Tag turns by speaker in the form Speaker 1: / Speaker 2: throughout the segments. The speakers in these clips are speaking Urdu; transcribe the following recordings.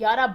Speaker 1: 11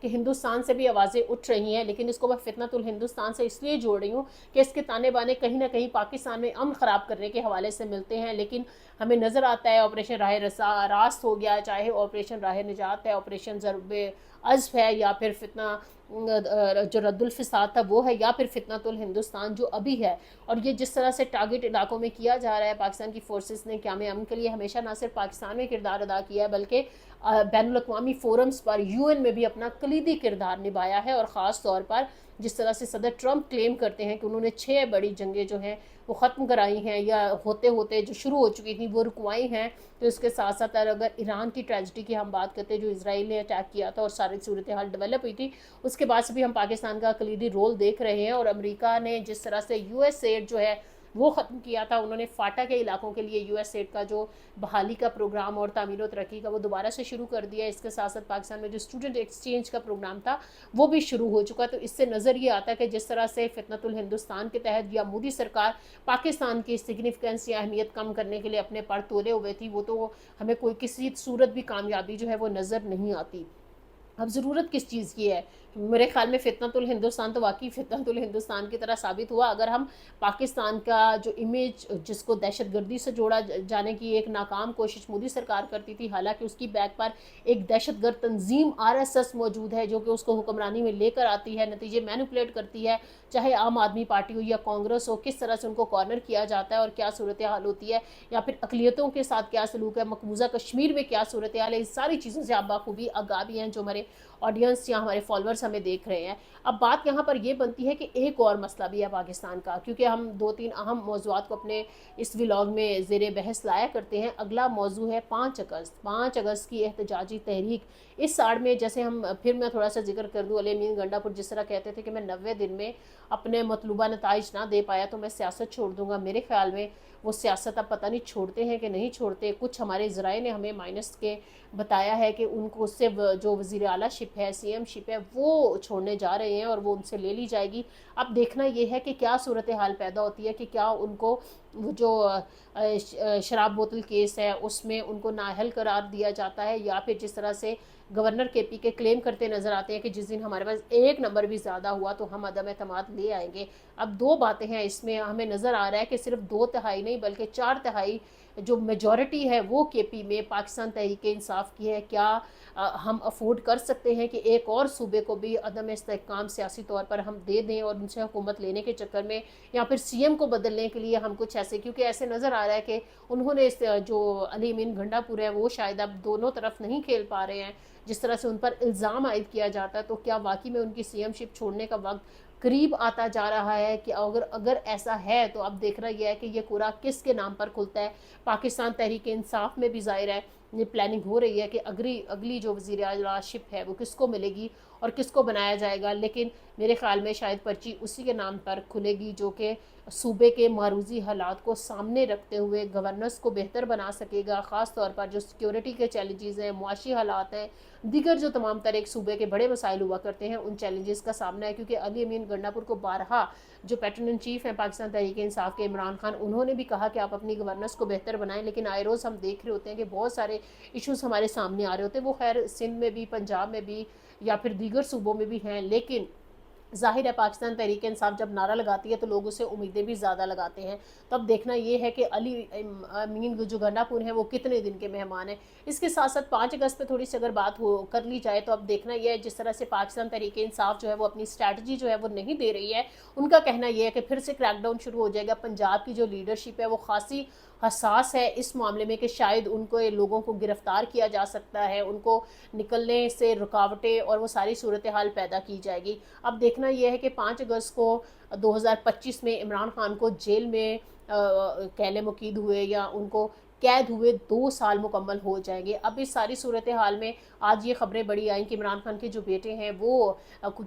Speaker 1: کہ ہندوستان سے بھی آوازیں اٹھ رہی ہیں، لیکن اس کو میں فتنۃ الہندوستان سے اس لیے جوڑ رہی ہوں کہ اس کے تانے بانے کہیں نہ کہیں پاکستان میں امن خراب کرنے کے حوالے سے ملتے ہیں. لیکن ہمیں نظر آتا ہے آپریشن راہ راست ہو گیا، چاہے آپریشن راہ نجات ہے، آپریشن ضرب عزف ہے، یا پھر فتنہ جو رد الفساد تھا وہ ہے، یا پھر فتنۃ الہندوستان جو ابھی ہے. اور یہ جس طرح سے ٹارگٹ علاقوں میں کیا جا رہا ہے، پاکستان کی فورسز نے قیام امن کے لیے ہمیشہ نہ صرف پاکستان میں کردار ادا کیا ہے بلکہ بین الاقوامی فورمز پر UN میں بھی اپنا کلیدی کردار نبھایا ہے. اور خاص طور پر جس طرح سے صدر ٹرمپ کلیم کرتے ہیں کہ انہوں نے 6 بڑی جنگیں جو ہیں وہ ختم کرائی ہیں، یا ہوتے ہوتے جو شروع ہو چکی تھیں وہ رکوائی ہیں. تو اس کے ساتھ ساتھ اگر ایران کی ٹریجڈی کی ہم بات کرتے ہیں، جو اسرائیل نے اٹیک کیا تھا اور ساری صورتحال ڈیولپ ہوئی تھی، اس کے بعد سے بھی ہم پاکستان کا کلیدی رول دیکھ رہے ہیں. اور امریکہ نے جس طرح سے USA جو ہے وہ ختم کیا تھا، انہوں نے فاٹا کے علاقوں کے لیے USA کا جو بحالی کا پروگرام اور تعمیر و ترقی کا وہ دوبارہ سے شروع کر دیا. اس کے ساتھ ساتھ پاکستان میں جو اسٹوڈنٹ ایکسچینج کا پروگرام تھا وہ بھی شروع ہو چکا. تو اس سے نظر یہ آتا ہے کہ جس طرح سے فتنۃ الہندوستان کے تحت یا مودی سرکار پاکستان کی سگنیفیکنس یا اہمیت کم کرنے کے لیے اپنے پر تولے ہوئے تھی، وہ تو ہمیں کوئی کسی صورت بھی کامیابی جو ہے وہ نظر نہیں آتی. اب ضرورت کس چیز کی ہے؟ میرے خیال میں فتنۃ الہندوستان تو واقعی فتنۃ الہندوستان کی طرح ثابت ہوا. اگر ہم پاکستان کا جو امیج جس کو دہشت گردی سے جوڑا جانے کی ایک ناکام کوشش مودی سرکار کرتی تھی، حالانکہ اس کی بیک پر ایک دہشت گرد تنظیم RSS موجود ہے جو کہ اس کو حکمرانی میں لے کر آتی ہے، نتیجے مینوپولیٹ کرتی ہے، چاہے عام آدمی پارٹی ہو یا کانگریس ہو، کس طرح سے ان کو کارنر کیا جاتا ہے اور کیا صورتحال ہوتی ہے، یا پھر اقلیتوں کے ساتھ کیا سلوک ہے، مقبوضہ کشمیر میں کیا صورتحال ہے. اس ساری چیزوں سے آپ بخوبی آگاہ بھی ہیں جو ہمارے آڈینس یا ہمارے فالوورز ہمیں دیکھ رہے ہیں. اب بات یہاں پر یہ بنتی ہے کہ ایک اور مسئلہ بھی ہے پاکستان کا، کیونکہ ہم 2-3 اہم موضوعات کو اپنے اس ولاگ میں زیر بحث لایا کرتے ہیں. اگلا موضوع ہے 5 اگست کی احتجاجی تحریک. اس آڑ میں جیسے پھر میں تھوڑا سا ذکر کر دوں، علی امین گنڈا پور جس طرح کہتے تھے کہ میں 90 دن میں اپنے مطلوبہ نتائج نہ دے پایا تو میں سیاست چھوڑ دوں گا. میرے خیال میں وہ سیاست اب پتہ نہیں چھوڑتے ہیں کہ نہیں چھوڑتے. کچھ ہمارے ذرائع نے ہمیں مائنس کے بتایا ہے کہ ان کو اس سے جو وزیر اعلیٰ شپ ہے، CM شپ ہے، وہ چھوڑنے جا رہے ہیں اور وہ ان سے لے لی جائے گی. اب دیکھنا یہ ہے کہ کیا صورتحال پیدا ہوتی ہے، کہ کیا ان کو وہ جو شراب بوتل کیس ہے اس میں ان کو نااہل قرار دیا جاتا ہے، یا پھر جس طرح سے گورنر KP کے کلیم کرتے نظر آتے ہیں کہ جس دن ہمارے پاس 1 نمبر بھی زیادہ ہوا تو ہم عدم اعتماد لے آئیں گے. اب 2 باتیں ہیں اس میں، ہمیں نظر آ رہا ہے کہ صرف 2/3 نہیں بلکہ 4/3 جو میجورٹی ہے وہ KP میں پاکستان تحریک انصاف کی ہے. کیا ہم افورڈ کر سکتے ہیں کہ ایک اور صوبے کو بھی عدم استحکام سیاسی طور پر ہم دے دیں اور ان سے حکومت لینے کے چکر میں یا پھر CM کو بدلنے کے لیے ہم کچھ ایسے، کیونکہ ایسے نظر آ رہا ہے کہ انہوں نے جو علی امین گھنڈا پور ہے وہ شاید اب دونوں طرف نہیں کھیل پا رہے ہیں. جس طرح سے ان پر الزام عائد کیا جاتا ہے، تو کیا واقعی میں ان کی CM شپ چھوڑنے کا وقت قریب آتا جا رہا ہے؟ کہ اگر ایسا ہے تو اب دیکھ رہا یہ ہے کہ یہ کورا کس کے نام پر کھلتا ہے. پاکستان تحریک انصاف میں بھی ظاہر ہے یہ پلاننگ ہو رہی ہے کہ اگلی جو وزیر اعلیٰ شپ ہے وہ کس کو ملے گی اور کس کو بنایا جائے گا. لیکن میرے خیال میں شاید پرچی اسی کے نام پر کھلے گی جو کہ صوبے کے معروضی حالات کو سامنے رکھتے ہوئے گورننس کو بہتر بنا سکے گا. خاص طور پر جو سیکیورٹی کے چیلنجز ہیں، معاشی حالات ہیں، دیگر جو تمام تر ایک صوبے کے بڑے مسائل ہوا کرتے ہیں، ان چیلنجز کا سامنا ہے. کیونکہ علی امین گنڈا پور کو بارہا جو پیٹرن ان چیف ہیں پاکستان تحریک انصاف کے عمران خان، انہوں نے بھی کہا کہ آپ اپنی گورننس کو بہتر بنائیں. لیکن آئے روز ہم دیکھ رہے ہوتے ہیں کہ بہت سارے ایشوز ہمارے سامنے آ رہے ہوتے ہیں. وہ خیر سندھ میں بھی، پنجاب میں بھی یا پھر دیگر صوبوں میں بھی ہیں. لیکن ظاہر ہے پاکستان تحریک انصاف جب نعرہ لگاتی ہے تو لوگ اسے امیدیں بھی زیادہ لگاتے ہیں. تو اب دیکھنا یہ ہے کہ علی امین جو گنڈا پور ہیں وہ کتنے دن کے مہمان ہیں. اس کے ساتھ ساتھ 5 اگست پہ تھوڑی سی اگر بات کر لی جائے تو اب دیکھنا یہ ہے جس طرح سے پاکستان تحریک انصاف جو ہے وہ اپنی اسٹریٹجی جو ہے وہ نہیں دے رہی ہے. ان کا کہنا یہ ہے کہ پھر سے کریک ڈاؤن شروع ہو جائے گا. پنجاب کی جو لیڈرشپ ہے وہ خاصی حساس ہے اس معاملے میں کہ شاید ان کو لوگوں کو گرفتار کیا جا سکتا ہے، ان کو نکلنے سے رکاوٹیں اور وہ ساری صورتحال پیدا کی جائے گی. اب دیکھنا یہ ہے کہ 5 اگست کو 2025 میں عمران خان کو جیل میں کہلے مقید ہوئے یا ان کو قید ہوئے 2 سال مکمل ہو جائیں گے. اب اس ساری صورتحال میں آج یہ خبریں بڑی آئیں کہ عمران خان کے جو بیٹے ہیں وہ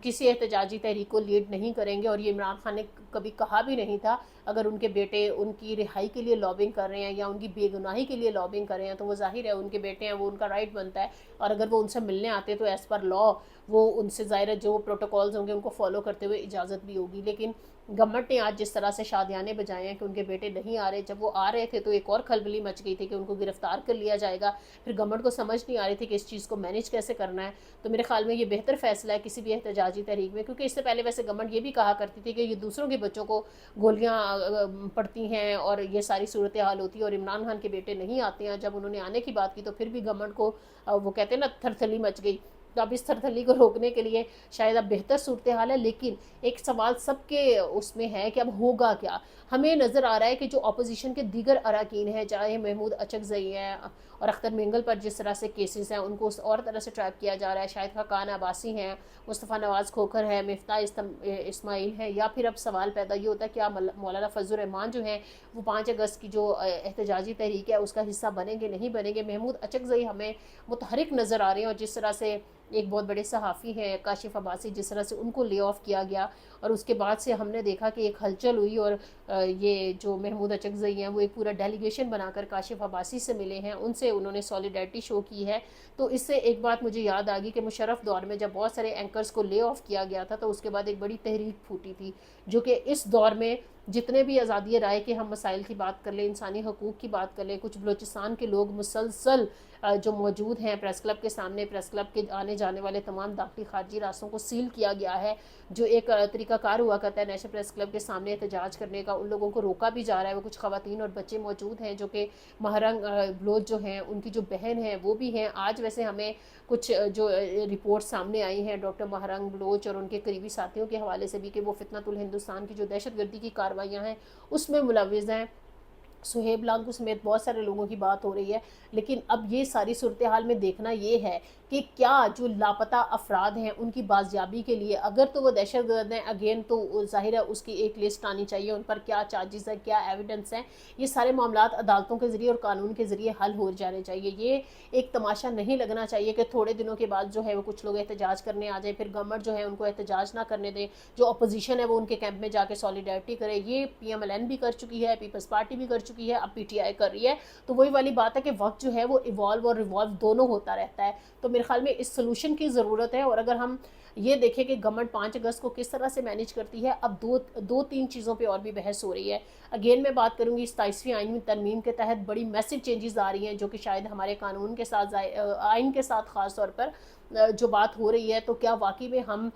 Speaker 1: کسی احتجاجی تحریک کو لیڈ نہیں کریں گے. اور یہ عمران خان نے کبھی کہا بھی نہیں تھا. اگر ان کے بیٹے ان کی رہائی کے لیے لابنگ کر رہے ہیں یا ان کی بے گناہی کے لیے لابنگ کر رہے ہیں تو وہ ظاہر ہے ان کے بیٹے ہیں، وہ ان کا رائٹ بنتا ہے. اور اگر وہ ان سے ملنے آتے تو ایز پر لا وہ ان سے ظاہر ہے جو پروٹوکولز ہوں گے ان کو فالو کرتے ہوئے اجازت بھی ہوگی. لیکن گورنمنٹ نے آج جس طرح سے شادیانے بجائے ہیں کہ ان کے بیٹے نہیں آ رہے، جب وہ آ رہے تھے تو ایک اور کھلبلی مچ مچ گئی تھی کہ ان کو گرفتار کر لیا جائے گا. پھر گورنمنٹ کو سمجھ نہیں آ رہی تھی کہ اس چیز کو مینیج کیسے کرنا ہے. تو میرے خیال میں یہ بہتر فیصلہ ہے کسی بھی احتجاجی تحریک میں, کیونکہ اس سے پہلے ویسے گورنمنٹ یہ بھی کہا کرتی تھی کہ یہ دوسروں کے بچوں کو گولیاں پڑتی ہیں اور یہ ساری صورتحال ہوتی ہے, اور عمران خان کے بیٹے نہیں آتے ہیں. جب انہوں نے آنے کی بات کی تو پھر بھی گورنمنٹ کو وہ کہتے ہیں نا تھرتھلی مچ گئی. تو اب اس تھرتھلی کو روکنے کے لیے شاید اب بہتر صورتحال ہے, لیکن ایک سوال سب کے اس میں ہے کہ اب ہوگا کیا. ہمیں نظر آ رہا ہے کہ جو اپوزیشن کے دیگر اراکین ہیں, چاہے محمود اچکزئی ہیں اور اختر مینگل پر جس طرح سے کیسز ہیں ان کو اور طرح سے ٹریپ کیا جا رہا ہے, شاہد خاقان عباسی ہیں, مصطفیٰ نواز کھوکھر ہے, مفتاح اسماعیل ہے, یا پھر اب سوال پیدا یہ ہوتا ہے کیا مولانا فضل الرحمان جو ہیں وہ 5 اگست کی جو احتجاجی تحریک ہے اس کا حصہ بنیں گے نہیں بنیں گے. محمود اچکزئی ہمیں متحرک نظر آ رہے ہیں, اور جس طرح سے ایک بہت بڑے صحافی ہیں کاشف عباسی, جس طرح سے ان کو لے آف کیا گیا اور اس کے بعد سے ہم نے دیکھا کہ ایک ہلچل ہوئی, اور یہ جو محمود اچکزئی ہیں وہ ایک پورا ڈیلیگیشن بنا کر کاشف عباسی سے ملے ہیں, ان سے انہوں نے سولیڈیرٹی شو کی ہے. تو اس سے ایک بات مجھے یاد آ گئی کہ مشرف دور میں جب بہت سارے اینکرز کو لے آف کیا گیا تھا تو اس کے بعد ایک بڑی تحریک پھوٹی تھی, جو کہ اس دور میں جتنے بھی آزادی رائے کے ہم مسائل کی بات کر لیں, انسانی حقوق کی بات کر لیں, کچھ بلوچستان کے لوگ مسلسل جو موجود ہیں پریس کلب کے سامنے, پریس کلب کے آنے جانے والے تمام داخلی خارجی راستوں کو سیل کیا گیا ہے. جو ایک طریقہ کار ہوا کرتا ہے نیشنل پریس کلب کے سامنے احتجاج کرنے کا, ان لوگوں کو روکا بھی جا رہا ہے. وہ کچھ خواتین اور بچے موجود ہیں جو کہ مہرنگ بلوچ جو ہیں ان کی جو بہن ہیں وہ بھی ہیں. آج ویسے ہمیں کچھ جو رپورٹ سامنے آئی ہیں ڈاکٹر مہرنگ بلوچ اور ان کے قریبی ساتھیوں کے حوالے سے بھی کہ وہ فتنۃ الہندوستان کی جو دہشت گردی کی کارروائیاں ہیں اس میں ملوث ہیں. سہیب لانگو سمیت بہت سارے لوگوں کی بات ہو رہی ہے, لیکن اب یہ ساری صورتحال میں دیکھنا یہ ہے کہ کیا جو لاپتہ افراد ہیں ان کی بازیابی کے لیے, اگر تو وہ دہشت گرد ہیں اگین تو ظاہر ہے اس کی ایک لسٹ آنی چاہیے, ان پر کیا چارجز ہیں, کیا ایویڈنس ہیں, یہ سارے معاملات عدالتوں کے ذریعے اور قانون کے ذریعے حل ہو جانے چاہیے. یہ ایک تماشا نہیں لگنا چاہیے کہ تھوڑے دنوں کے بعد جو ہے وہ کچھ لوگ احتجاج کرنے آ جائیں, پھر گورنمنٹ جو ہے ان کو احتجاج نہ کرنے دے, جو اپوزیشن ہے وہ ان کے کیمپ میں جا کے سولیڈیرٹی کرے. یہ پی ایم ایل این بھی کر چکی ہے, پیپلز پارٹی بھی کر چکی ہے, اب پی ٹی آئی کر رہی ہے. تو وہی والی بات ہے کہ وقت جو ہے وہ ایوالو اور ریوالو دونوں ہوتا رہتا ہے. تو میرے خیال میں اس سلوشن کی ضرورت ہے, اور اگر ہم یہ دیکھیں کہ گورنمنٹ 5 اگست کو کس طرح سے مینیج کرتی ہے, اب دو تین چیزوں پہ اور بھی بحث ہو رہی ہے. اگین میں بات کروں گی 27ویں آئینی ترمیم کے تحت بڑی میسو چینجز آ رہی ہیں جو کہ شاید ہمارے قانون کے ساتھ آئین کے ساتھ خاص طور پر جو بات ہو رہی ہے, تو کیا واقعی میں ہم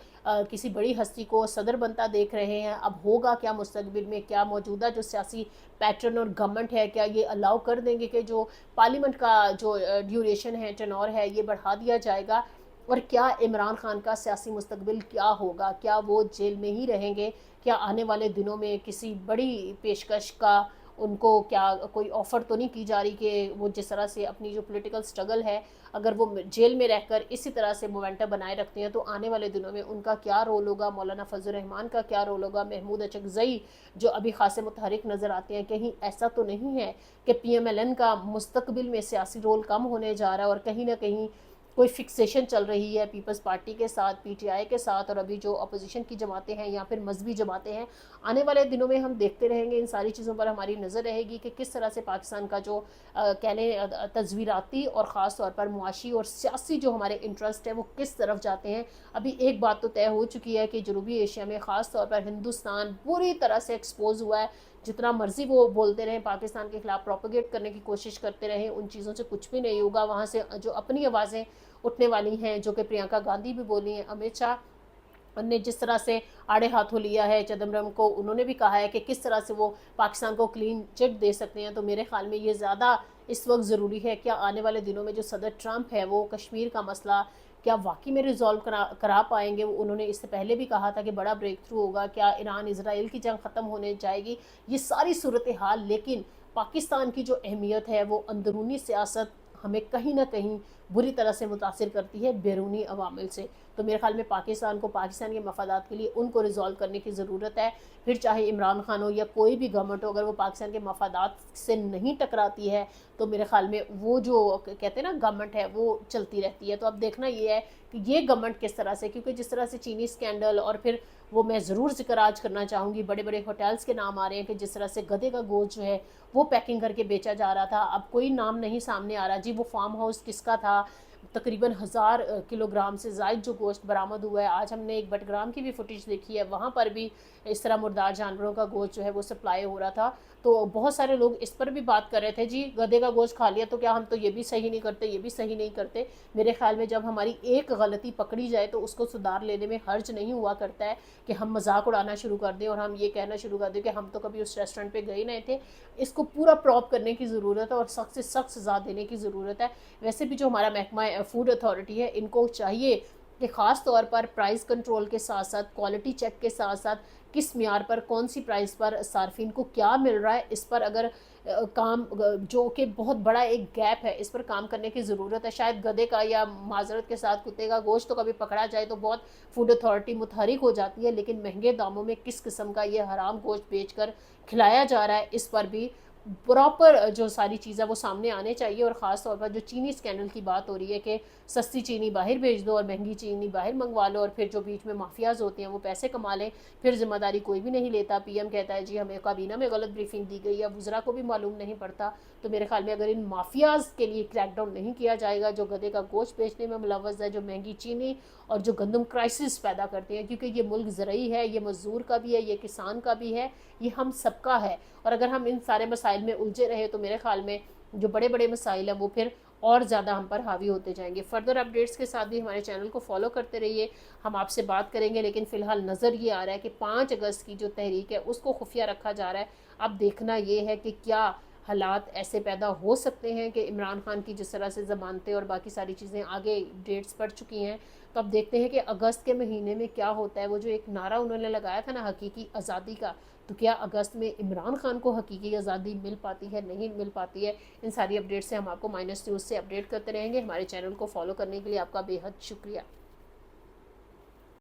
Speaker 1: کسی بڑی ہستی کو صدر بنتا دیکھ رہے ہیں؟ اب ہوگا کیا مستقبل میں, کیا موجودہ جو سیاسی پیٹرن اور گورنمنٹ ہے کیا یہ الاؤ کر دیں گے کہ جو پارلیمنٹ کا جو ڈیوریشن ہے, ٹینور ہے, یہ بڑھا دیا جائے گا؟ اور کیا عمران خان کا سیاسی مستقبل کیا ہوگا, کیا وہ جیل میں ہی رہیں گے, کیا آنے والے دنوں میں کسی بڑی پیشکش کا ان کو کیا کوئی آفر تو نہیں کی جا رہی کہ وہ جس طرح سے اپنی جو پولیٹیکل سٹرگل ہے اگر وہ جیل میں رہ کر اسی طرح سے مومنٹم بنائے رکھتے ہیں تو آنے والے دنوں میں ان کا کیا رول ہوگا, مولانا فضل الرحمان کا کیا رول ہوگا, محمود اچکزئی جو ابھی خاصے متحرک نظر آتے ہیں, کہیں ایسا تو نہیں ہے کہ پی ایم ایل این کا مستقبل میں سیاسی رول کم ہونے جا رہا ہے اور کہیں نہ کہیں کوئی فکسیشن چل رہی ہے پیپلز پارٹی کے ساتھ, پی ٹی آئی کے ساتھ, اور ابھی جو اپوزیشن کی جماعتیں ہیں یا پھر مذہبی جماعتیں ہیں. آنے والے دنوں میں ہم دیکھتے رہیں گے, ان ساری چیزوں پر ہماری نظر رہے گی کہ کس طرح سے پاکستان کا جو کہہ لیں تصویراتی اور خاص طور پر معاشی اور سیاسی جو ہمارے انٹرسٹ ہیں وہ کس طرف جاتے ہیں. ابھی ایک بات تو طے ہو چکی ہے کہ جنوبی ایشیا میں خاص طور پر ہندوستان پوری طرح سے ایکسپوز ہوا ہے. جتنا مرضی وہ بولتے رہیں, پاکستان کے خلاف پروپیگیٹ کرنے کی کوشش کرتے رہیں, ان چیزوں سے کچھ بھی نہیں ہوگا. وہاں سے جو اپنی آوازیں اٹھنے والی ہیں, جو کہ پرینکا گاندھی بھی بولی ہیں, امت شاہ نے جس طرح سے آڑے ہاتھوں لیا ہے چدمبرم کو, انہوں نے بھی کہا ہے کہ کس طرح سے وہ پاکستان کو کلین چٹ دے سکتے ہیں. تو میرے خیال میں یہ زیادہ اس وقت ضروری ہے. کیا آنے والے دنوں میں جو صدر ٹرمپ ہے وہ کشمیر کا مسئلہ کیا واقعی میں ریزالو کرا پائیں گے؟ انہوں نے اس سے پہلے بھی کہا تھا کہ بڑا بریک تھرو ہوگا. کیا ایران اسرائیل کی جنگ ختم ہونے جائے گی؟ یہ ساری صورتحال, لیکن پاکستان کی جو اہمیت ہے وہ اندرونی سیاست ہمیں کہیں نہ کہیں بری طرح سے متاثر کرتی ہے بیرونی عوامل سے. تو میرے خیال میں پاکستان کو پاکستان کے مفادات کے لیے ان کو ریزالو کرنے کی ضرورت ہے. پھر چاہے عمران خان ہو یا کوئی بھی گورنمنٹ ہو, اگر وہ پاکستان کے مفادات سے نہیں ٹکراتی ہے تو میرے خیال میں وہ جو کہتے ہیں نا گورنمنٹ ہے وہ چلتی رہتی ہے. تو اب دیکھنا یہ ہے کہ یہ گورنمنٹ کس طرح سے, کیونکہ جس طرح سے چینی سکینڈل, اور پھر وہ میں ضرور ذکر آج کرنا چاہوں گی, بڑے بڑے ہوٹلز کے نام آ رہے ہیں کہ جس طرح سے گدھے کا گوشت جو ہے وہ پیکنگ کر کے بیچا جا رہا تھا. اب کوئی نام نہیں سامنے آ رہا جی وہ فارم ہاؤس کس کا تھا, تقریباً 1000 کلو گرام سے زائد جو گوشت برآمد ہوا ہے. آج ہم نے ایک بٹگرام کی بھی فوٹیج دیکھی ہے, وہاں پر بھی اس طرح مردار جانوروں کا گوشت جو ہے وہ سپلائی ہو رہا تھا. تو بہت سارے لوگ اس پر بھی بات کر رہے تھے, جی گدھے کا گوشت کھا لیا تو کیا ہم تو یہ بھی صحیح نہیں کرتے, یہ بھی صحیح نہیں کرتے. میرے خیال میں جب ہماری ایک غلطی پکڑی جائے تو اس کو سدھار لینے میں حرج نہیں ہوا کرتا ہے کہ ہم مذاق اڑانا شروع کر دیں اور ہم یہ کہنا شروع کر دیں کہ ہم تو کبھی اس ریسٹورینٹ پہ گئے نہیں تھے. اس کو پورا پراپ کرنے کی ضرورت ہے اور سخت سے سخت سزا دینے کی ضرورت ہے. ویسے بھی جو ہمارا محکمہ فوڈ اتھارٹی ہے, ان کو چاہیے کہ خاص طور پر پرائز کنٹرول کے ساتھ ساتھ کوالٹی چیک کے ساتھ ساتھ کس معیار پر کون سی پرائز پر صارفین کو کیا مل رہا ہے, اس پر اگر کام, جو کہ بہت بڑا ایک گیپ ہے, اس پر کام کرنے کی ضرورت ہے. شاید گدھے کا یا معذرت کے ساتھ کتے کا گوشت تو کبھی پکڑا جائے تو بہت فوڈ اتھارٹی متحرک ہو جاتی ہے, لیکن مہنگے داموں میں کس قسم کا یہ حرام گوشت بیچ کر کھلایا جا رہا ہے, اس پر بھی پراپر جو ساری چیزیں وہ سامنے آنے چاہیے. اور خاص طور پر جو چینی اسکینڈل کی بات ہو رہی ہے کہ سستی چینی باہر بھیج دو اور مہنگی چینی باہر منگوا لو, اور پھر جو بیچ میں مافیاز ہوتے ہیں وہ پیسے کما لیں, پھر ذمہ داری کوئی بھی نہیں لیتا. پی ایم کہتا ہے جی ہمیں کابینہ میں غلط بریفنگ دی گئی, یا وزراء کو بھی معلوم نہیں پڑتا. تو میرے خیال میں اگر ان مافیاز کے لیے کریک ڈاؤن نہیں کیا جائے گا جو گدھے کا گوشت بیچنے میں ملوث ہے, جو مہنگی چینی اور جو گندم کرائسس پیدا کرتے ہیں, کیونکہ یہ ملک زرعی ہے, یہ مزدور کا بھی ہے, یہ کسان کا بھی ہے, یہ ہم سب کا ہے. اور اگر ہم ان سارے مسائل میں الجھے رہے تو میرے خیال میں جو بڑے بڑے مسائل ہیں وہ پھر اور زیادہ ہم پر حاوی ہوتے جائیں گے. فردر اپڈیٹس کے ساتھ بھی ہمارے چینل کو فالو کرتے رہیے, ہم آپ سے بات کریں گے. لیکن فی الحال نظر یہ آ رہا ہے کہ 5 اگست کی جو تحریک ہے اس کو خفیہ رکھا جا رہا ہے. اب دیکھنا یہ ہے کہ کیا حالات ایسے پیدا ہو سکتے ہیں کہ عمران خان کی جس طرح سے ضمانتیں اور باقی ساری چیزیں آگے ڈیٹس پڑ چکی ہیں, تو اب دیکھتے ہیں کہ اگست کے مہینے میں کیا ہوتا ہے. وہ جو ایک نعرہ انہوں نے لگایا تھا نا حقیقی آزادی کا, تو کیا اگست میں عمران خان کو حقیقی آزادی مل پاتی ہے, نہیں مل پاتی ہے. ان ساری اپڈیٹ سے ہم آپ کو مائنس نیوز سے اپڈیٹ کرتے رہیں گے. ہمارے چینل کو فالو کرنے کے لیے آپ کا بے حد شکریہ.